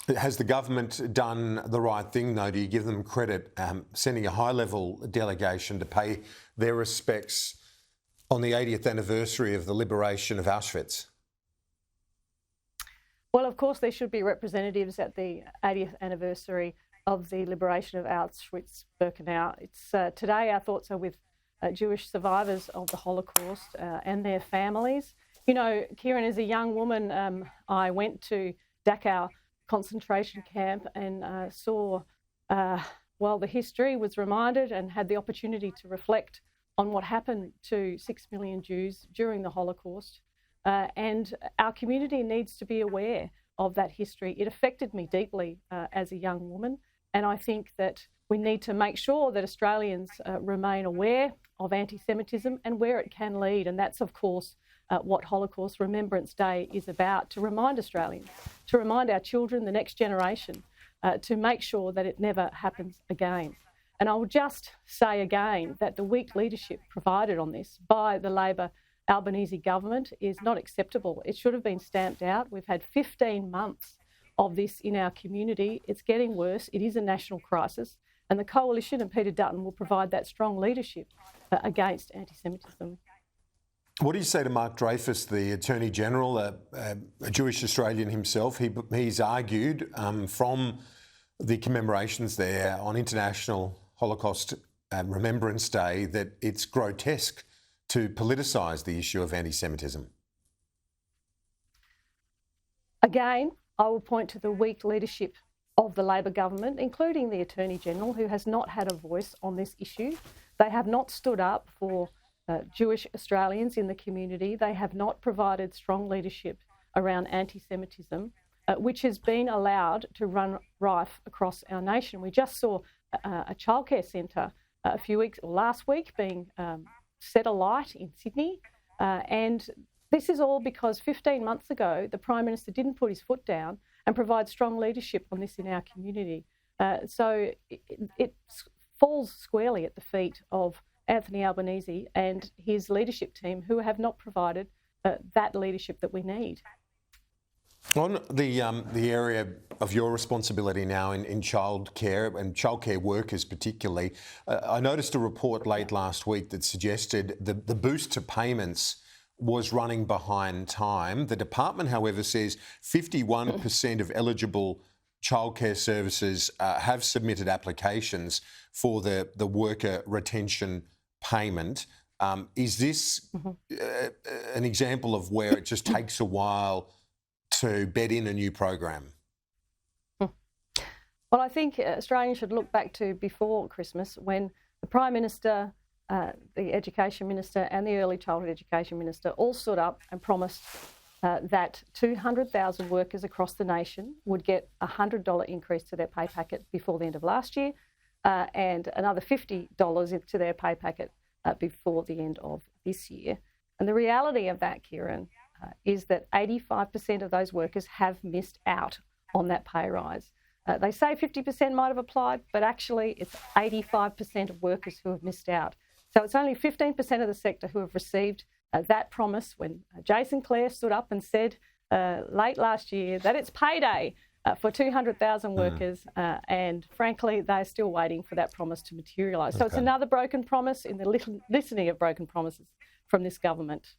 Has the government done the right thing, though? Do you give them credit, sending a high-level delegation to pay their respects on the 80th anniversary of the liberation of Auschwitz? Well, of course, there should be representatives at the 80th anniversary of the liberation of Auschwitz-Birkenau. Today our thoughts are with Jewish survivors of the Holocaust and their families. You know, Kieran, as a young woman, I went to Dachau concentration camp and saw, the history, was reminded and had the opportunity to reflect on what happened to 6 million Jews during the Holocaust. And our community needs to be aware of that history. It affected me deeply as a young woman, and I think that we need to make sure that Australians remain aware of anti-Semitism and where it can lead, and that's, of course, what Holocaust Remembrance Day is about, to remind Australians, to remind our children, the next generation, to make sure that it never happens again. And I will just say again that the weak leadership provided on this by the Labor Albanese government is not acceptable. It should have been stamped out. We've had 15 months of this in our community. It's getting worse. It is a national crisis. And the Coalition and Peter Dutton will provide that strong leadership against anti-Semitism. What do you say to Mark Dreyfus, the Attorney General, a Jewish Australian himself? He's argued from the commemorations there on International Holocaust Remembrance Day that it's grotesque to politicise the issue of anti-Semitism. Again, I will point to the weak leadership of the Labor government, including the Attorney General, who has not had a voice on this issue. They have not stood up for Jewish Australians in the community. They have not provided strong leadership around anti-Semitism, which has been allowed to run rife across our nation. We just saw a childcare centre last week being set alight in Sydney, and this is all because 15 months ago the Prime Minister didn't put his foot down and provide strong leadership on this in our community. So it falls squarely at the feet of Anthony Albanese and his leadership team, who have not provided that leadership that we need. On the area of your responsibility now in childcare and childcare workers particularly, I noticed a report late last week that suggested the boost to payments was running behind time. The department, however, says 51% of eligible childcare services have submitted applications for the worker retention payment. Is this an example of where it just takes a while to bed in a new program? Well, I think Australians should look back to before Christmas, when the Prime Minister, the Education Minister and the Early Childhood Education Minister all stood up and promised that 200,000 workers across the nation would get a $100 increase to their pay packet before the end of last year, and another $50 into their pay packet before the end of this year. And the reality of that, Kieran, is that 85% of those workers have missed out on that pay rise. They say 50% might have applied, but actually it's 85% of workers who have missed out. So it's only 15% of the sector who have received that promise when Jason Clare stood up and said late last year that it's payday for 200,000 workers, and frankly, they're still waiting for that promise to materialise. So it's another broken promise in the litany of broken promises from this government.